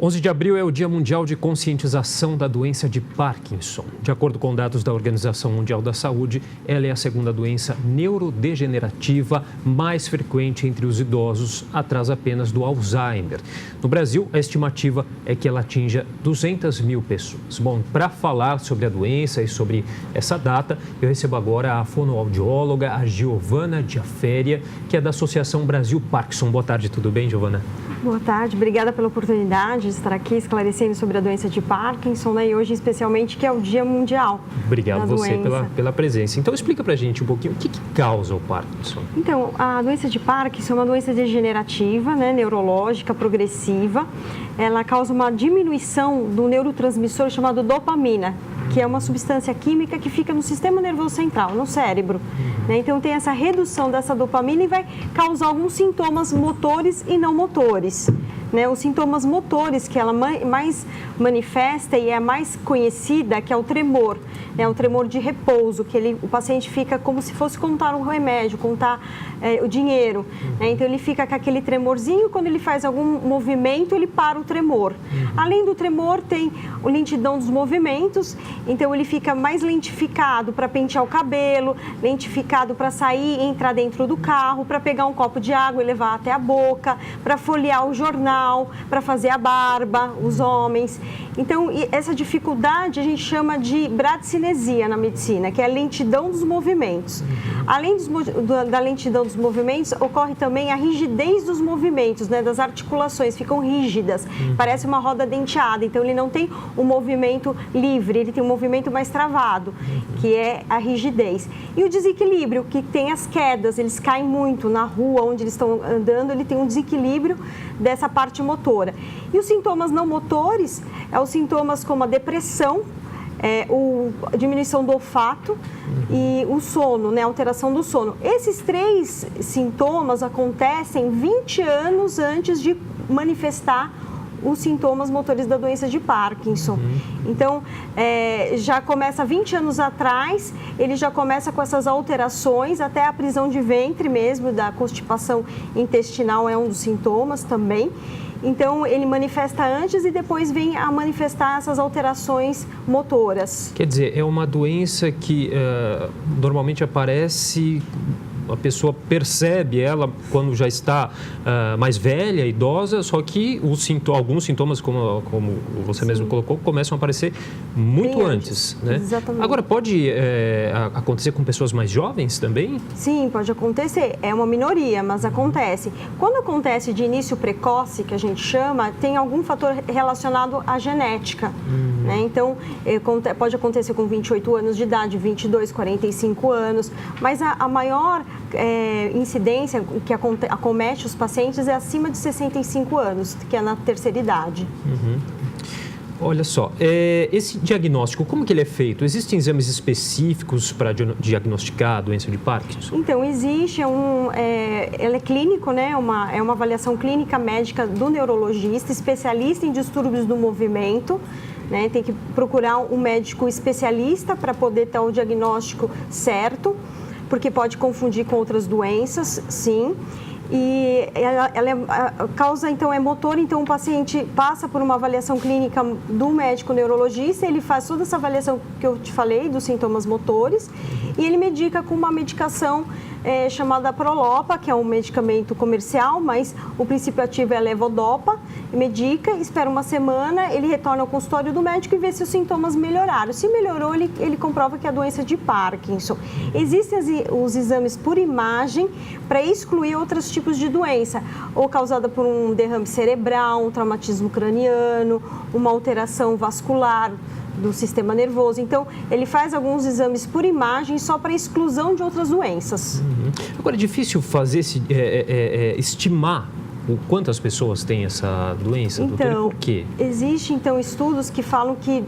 11 de abril é o Dia Mundial de Conscientização da Doença de Parkinson. De acordo com dados da Organização Mundial da Saúde, ela é a segunda doença neurodegenerativa mais frequente entre os idosos, atrás apenas do Alzheimer. No Brasil, a estimativa é que ela atinja 200 mil pessoas. Bom, para falar sobre a doença e sobre essa data, eu recebo agora a fonoaudióloga, a Giovana Diaféria, que é da Associação Brasil Parkinson. Boa tarde, tudo bem, Giovana? Boa tarde, obrigada pela oportunidade de estar aqui esclarecendo sobre a doença de Parkinson, né? E hoje especialmente que é o Dia Mundial. Obrigado você pela presença. Então explica pra gente um pouquinho o que causa o Parkinson. Então, a doença de Parkinson é uma doença degenerativa, né, neurológica, progressiva. Ela causa uma diminuição do neurotransmissor chamado dopamina, que é uma substância química que fica no sistema nervoso central, no cérebro. Né? Então, tem essa redução dessa dopamina e vai causar alguns sintomas motores e não motores. Né, os sintomas motores que ela mais manifesta e é mais conhecida, que é o tremor, né, o tremor de repouso, que o paciente fica como se fosse contar um remédio, contar o dinheiro. Né, então, ele fica com aquele tremorzinho, quando ele faz algum movimento, ele para o tremor. Além do tremor, tem a lentidão dos movimentos, então ele fica mais lentificado para pentear o cabelo, lentificado para sair e entrar dentro do carro, para pegar um copo de água e levar até a boca, para folhear o jornal, para fazer a barba, os homens. Então, essa dificuldade a gente chama de bradicinesia na medicina, que é a lentidão dos movimentos. Além da lentidão dos movimentos, ocorre também a rigidez dos movimentos, né, das articulações, ficam rígidas, parece uma roda denteada, então ele não tem um movimento livre, ele tem um movimento mais travado, que é a rigidez. E o desequilíbrio, que tem as quedas, eles caem muito na rua onde eles estão andando, ele tem um desequilíbrio dessa parte motora. E os sintomas não motores, os sintomas como a depressão, a diminuição do olfato e o sono, né, a alteração do sono. Esses três sintomas acontecem 20 anos antes de manifestar os sintomas motores da doença de Parkinson. Então, já começa 20 anos atrás, ele já começa com essas alterações, até a prisão de ventre mesmo, da constipação intestinal é um dos sintomas também. Então, ele manifesta antes e depois vem a manifestar essas alterações motoras. Quer dizer, é uma doença que normalmente aparece, a pessoa percebe ela quando já está mais velha, idosa, só que alguns sintomas, como você mesmo colocou, começam a aparecer muito antes, né? Exatamente. Agora, pode acontecer com pessoas mais jovens também? Sim, pode acontecer. É uma minoria, mas acontece. Quando acontece de início precoce, que a gente chama, tem algum fator relacionado à genética. Né? Então, pode acontecer com 28 anos de idade, 22, 45 anos, mas a maior incidência que acomete os pacientes é acima de 65 anos, que é na terceira idade. Olha só, esse diagnóstico, como que ele é feito? Existem exames específicos para diagnosticar a doença de Parkinson? Então, existe ela é clínico, né? É uma avaliação clínica médica do neurologista, especialista em distúrbios do movimento. Né? Tem que procurar um médico especialista para poder ter o diagnóstico certo, porque pode confundir com outras doenças, sim. E a causa, então, é motor, então o paciente passa por uma avaliação clínica do médico neurologista, ele faz toda essa avaliação que eu te falei, dos sintomas motores, e ele medica com uma medicação chamada Prolopa, que é um medicamento comercial, mas o princípio ativo é levodopa, medica, espera uma semana, ele retorna ao consultório do médico e vê se os sintomas melhoraram. Se melhorou, ele comprova que é a doença de Parkinson. Existem os exames por imagem para excluir outros tipos de doença, ou causada por um derrame cerebral, um traumatismo craniano, uma alteração vascular do sistema nervoso. Então, ele faz alguns exames por imagem só para exclusão de outras doenças. Agora, é difícil fazer estimar o quantas pessoas têm essa doença, doutor? E por quê? Existem, então, estudos que falam que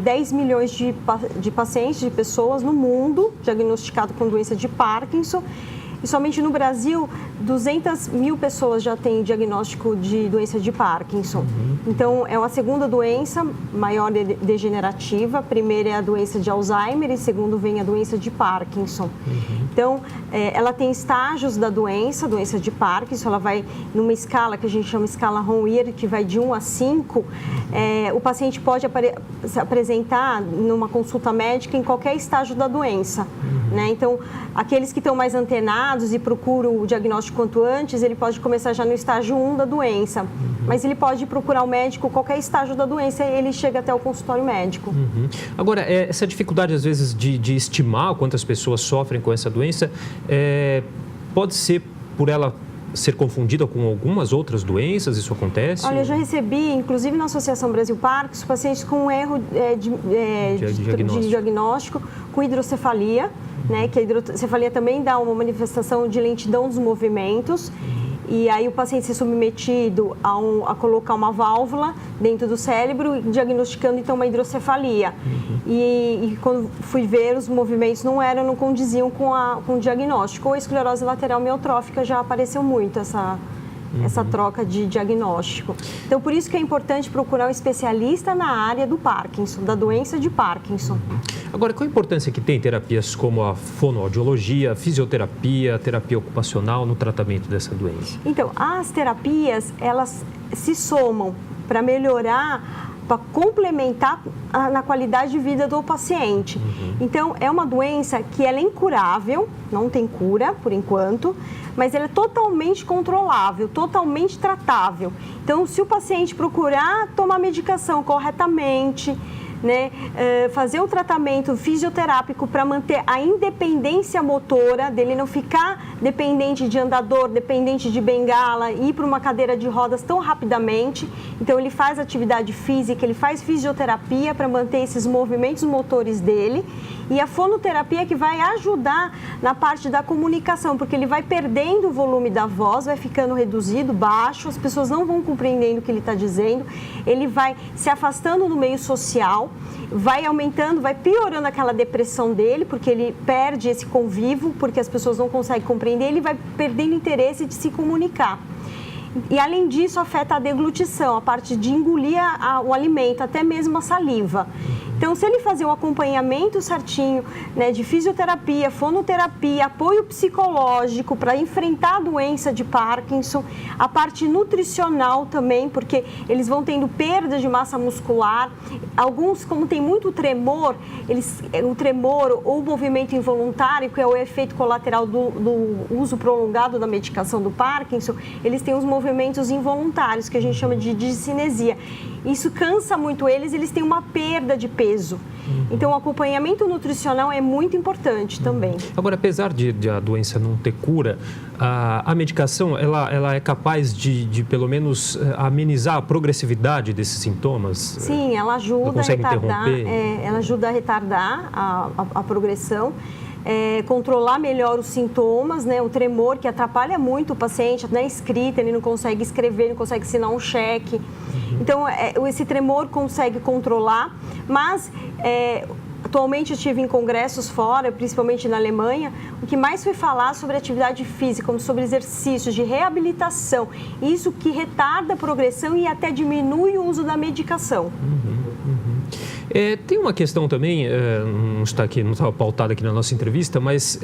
10 milhões de pacientes, de pessoas no mundo diagnosticados com doença de Parkinson, e somente no Brasil 200 mil pessoas já têm diagnóstico de doença de Parkinson. Então, é uma segunda doença maior degenerativa. A primeira é a doença de Alzheimer e segundo vem a doença de Parkinson. Então, ela tem estágios da doença de Parkinson. Ela vai numa escala que a gente chama escala Hoehn-Yahr, que vai de 1 a 5. O paciente pode se apresentar numa consulta médica em qualquer estágio da doença. Né? Então, aqueles que estão mais antenados e procuram o diagnóstico quanto antes, ele pode começar já no estágio 1 da doença. Mas ele pode procurar o médico qualquer estágio da doença e ele chega até o consultório médico. Agora, essa dificuldade, às vezes, de estimar quantas pessoas sofrem com essa doença, pode ser por ela ser confundida com algumas outras doenças? Isso acontece? Olha, eu já recebi, inclusive na Associação Brasil Parkinson, pacientes com erro de diagnóstico com hidrocefalia, né? Que a hidrocefalia também dá uma manifestação de lentidão dos movimentos. E aí o paciente ser submetido a colocar uma válvula dentro do cérebro, diagnosticando então uma hidrocefalia. E quando fui ver, os movimentos não condiziam com o diagnóstico. Ou a esclerose lateral miotrófica já apareceu muito essa troca de diagnóstico. Então, por isso que é importante procurar um especialista na área do Parkinson, da doença de Parkinson. Agora, qual a importância que tem terapias como a fonoaudiologia, a fisioterapia, a terapia ocupacional no tratamento dessa doença? Então, as terapias, elas se somam para melhorar, para complementar na qualidade de vida do paciente. Então, é uma doença que ela é incurável, não tem cura por enquanto, mas ela é totalmente controlável, totalmente tratável. Então, se o paciente procurar tomar medicação corretamente, né, fazer o tratamento fisioterápico para manter a independência motora, dele não ficar dependente de andador, dependente de bengala, ir para uma cadeira de rodas tão rapidamente. Então, ele faz atividade física, ele faz fisioterapia para manter esses movimentos motores dele. E a fonoterapia que vai ajudar na parte da comunicação, porque ele vai perdendo o volume da voz, vai ficando reduzido, baixo, as pessoas não vão compreendendo o que ele está dizendo, ele vai se afastando do meio social, vai aumentando, vai piorando aquela depressão dele, porque ele perde esse convívio, porque as pessoas não conseguem compreender, ele vai perdendo interesse de se comunicar. E, além disso, afeta a deglutição, a parte de engolir o alimento, até mesmo a saliva. Então, se ele fazer um acompanhamento certinho, né, de fisioterapia, fonoterapia, apoio psicológico para enfrentar a doença de Parkinson, a parte nutricional também, porque eles vão tendo perda de massa muscular. Alguns, como tem muito tremor, o tremor ou o movimento involuntário, que é o efeito colateral do uso prolongado da medicação do Parkinson, eles têm os movimentos involuntários, que a gente chama de discinesia. Isso cansa muito eles têm uma perda de peso. Então, o acompanhamento nutricional é muito importante também. Agora, apesar de a doença não ter cura, a medicação, ela é capaz de pelo menos, amenizar a progressividade desses sintomas? Sim, ela ajuda a retardar a progressão. Controlar melhor os sintomas, né? O tremor que atrapalha muito o paciente na escrita, ele não consegue escrever, não consegue assinar um cheque. Então, esse tremor consegue controlar, mas atualmente eu estive em congressos fora, principalmente na Alemanha, o que mais foi falar sobre atividade física, como sobre exercícios de reabilitação, isso que retarda a progressão e até diminui o uso da medicação. Tem uma questão também, não estava pautada aqui na nossa entrevista, mas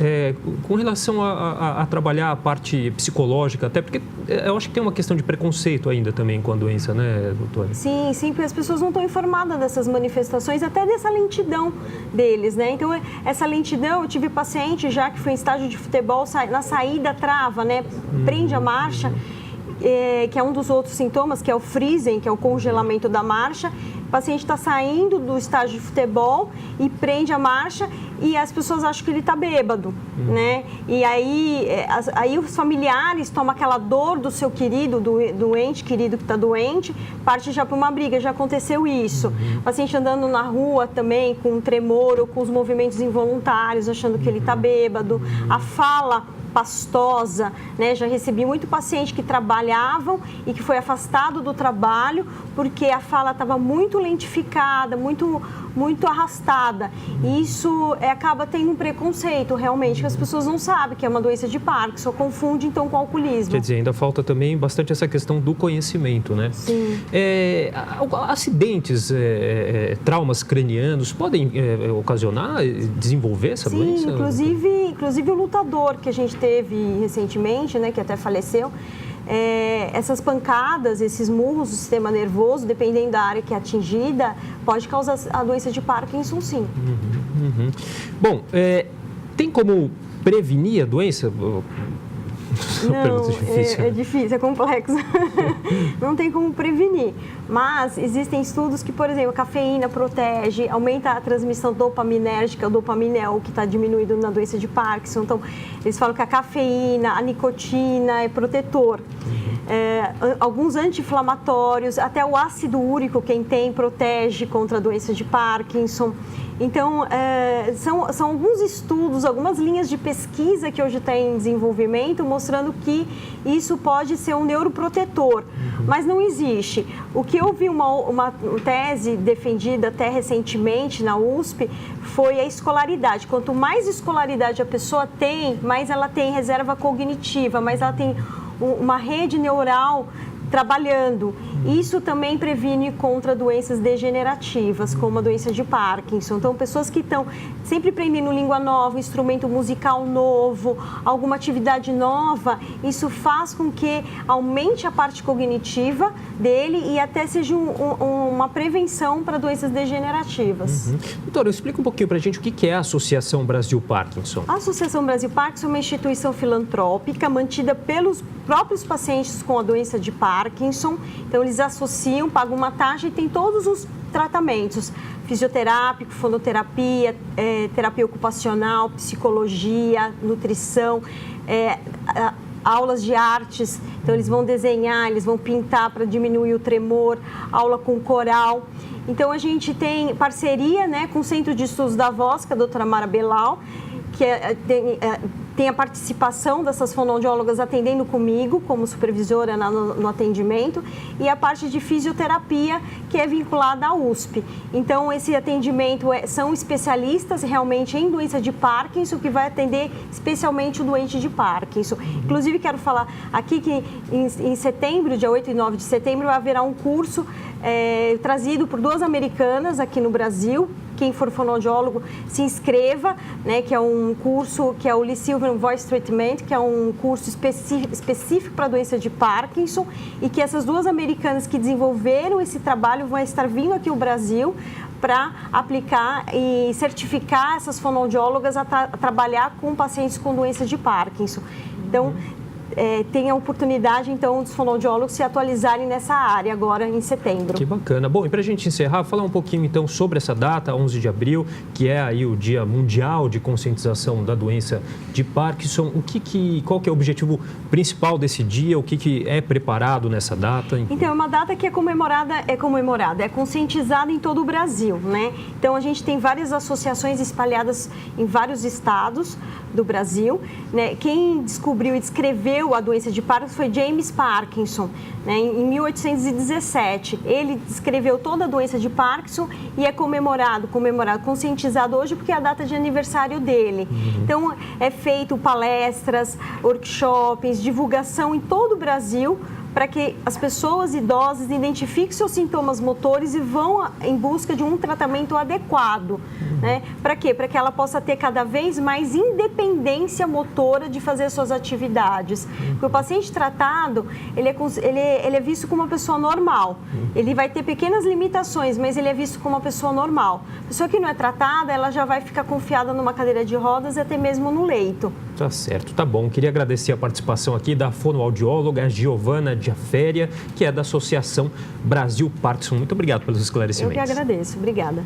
com relação a trabalhar a parte psicológica, até porque eu acho que tem uma questão de preconceito ainda também com a doença, né, doutora? Sim, porque as pessoas não estão informadas dessas manifestações, até dessa lentidão deles, né? Então, essa lentidão, eu tive paciente já que foi em estágio de futebol, na saída trava, né? Prende a marcha, que é um dos outros sintomas, que é o freezing, que é o congelamento da marcha. O paciente está saindo do estágio de futebol e prende a marcha e as pessoas acham que ele está bêbado, né? E aí os familiares tomam aquela dor do seu querido, do ente querido que está doente, parte já para uma briga, já aconteceu isso. O paciente andando na rua também com tremor ou com os movimentos involuntários, achando que ele está bêbado. A fala pastosa, né? Já recebi muito paciente que trabalhavam e que foi afastado do trabalho porque a fala estava muito lentificada, muito arrastada. E isso acaba tendo um preconceito, realmente, que as pessoas não sabem que é uma doença de Parkinson, confunde então com alcoolismo. Quer dizer, ainda falta também bastante essa questão do conhecimento, né? Sim. Acidentes, traumas cranianos podem ocasionar, desenvolver essa doença? Inclusive o lutador que a gente teve recentemente, né, que até faleceu, essas pancadas, esses murros do sistema nervoso, dependendo da área que é atingida, pode causar a doença de Parkinson, sim. Bom, tem como prevenir a doença? Não, é difícil, é complexo. Não tem como prevenir. Mas existem estudos que, por exemplo, a cafeína protege, aumenta a transmissão dopaminérgica, o dopamina é o que está diminuído na doença de Parkinson. Então, eles falam que a cafeína, a nicotina é protetor. Alguns anti-inflamatórios, até o ácido úrico, quem tem, protege contra a doença de Parkinson. Então, são alguns estudos, algumas linhas de pesquisa que hoje está em desenvolvimento, mostrando que isso pode ser um neuroprotetor, mas não existe. O que eu vi uma tese defendida até recentemente na USP foi a escolaridade. Quanto mais escolaridade a pessoa tem, mais ela tem reserva cognitiva, mais ela tem uma rede neural trabalhando. Isso também previne contra doenças degenerativas, como a doença de Parkinson. Então, pessoas que estão sempre aprendendo língua nova, instrumento musical novo, alguma atividade nova, isso faz com que aumente a parte cognitiva dele e até seja uma prevenção para doenças degenerativas. Doutora, explica um pouquinho para a gente o que é a Associação Brasil Parkinson. A Associação Brasil Parkinson é uma instituição filantrópica mantida pelos próprios pacientes com a doença de Parkinson. Então, eles associam, pagam uma taxa e tem todos os tratamentos, fisioterápico, fonoterapia, terapia ocupacional, psicologia, nutrição, aulas de artes. Então, eles vão desenhar, eles vão pintar para diminuir o tremor, aula com coral. Então, a gente tem parceria, né, com o Centro de Estudos da Voz, que é a doutora Mara Belal, que tem a participação dessas fonoaudiólogas atendendo comigo, como supervisora no atendimento, e a parte de fisioterapia, que é vinculada à USP. Então, esse atendimento são especialistas realmente em doença de Parkinson, que vai atender especialmente o doente de Parkinson. Inclusive, quero falar aqui que em setembro, dia 8 e 9 de setembro, haverá um curso trazido por 2 americanas aqui no Brasil. Quem for fonoaudiólogo, se inscreva, né, que é um curso que é o Lee Silver Voice Treatment, que é um curso específico para a doença de Parkinson, e que essas 2 americanas que desenvolveram esse trabalho vão estar vindo aqui ao Brasil para aplicar e certificar essas fonoaudiólogas a trabalhar com pacientes com doença de Parkinson. Então, tem a oportunidade, então, dos fonoaudiólogos se atualizarem nessa área agora em setembro. Que bacana. Bom, e para a gente encerrar, falar um pouquinho, então, sobre essa data, 11 de abril, que é aí o Dia Mundial de Conscientização da Doença de Parkinson. Qual que é o objetivo principal desse dia? O que é preparado nessa data? Então, é uma data que é conscientizada em todo o Brasil, né? Então, a gente tem várias associações espalhadas em vários estados do Brasil, né? Quem descobriu e descreveu a doença de Parkinson foi James Parkinson, né, em 1817. Ele descreveu toda a doença de Parkinson e é comemorado, conscientizado hoje porque é a data de aniversário dele. Então, é feito palestras, workshops, divulgação em todo o Brasil para que as pessoas idosas identifiquem seus sintomas motores e vão em busca de um tratamento adequado. Né? Para quê? Para que ela possa ter cada vez mais independência motora de fazer suas atividades. Porque o paciente tratado, ele é visto como uma pessoa normal. Ele vai ter pequenas limitações, mas ele é visto como uma pessoa normal. A pessoa que não é tratada, ela já vai ficar confiada numa cadeira de rodas e até mesmo no leito. Tá certo, tá bom. Queria agradecer a participação aqui da fonoaudióloga Giovana Diaféria, que é da Associação Brasil Parkinson. Muito obrigado pelos esclarecimentos. Eu que agradeço. Obrigada.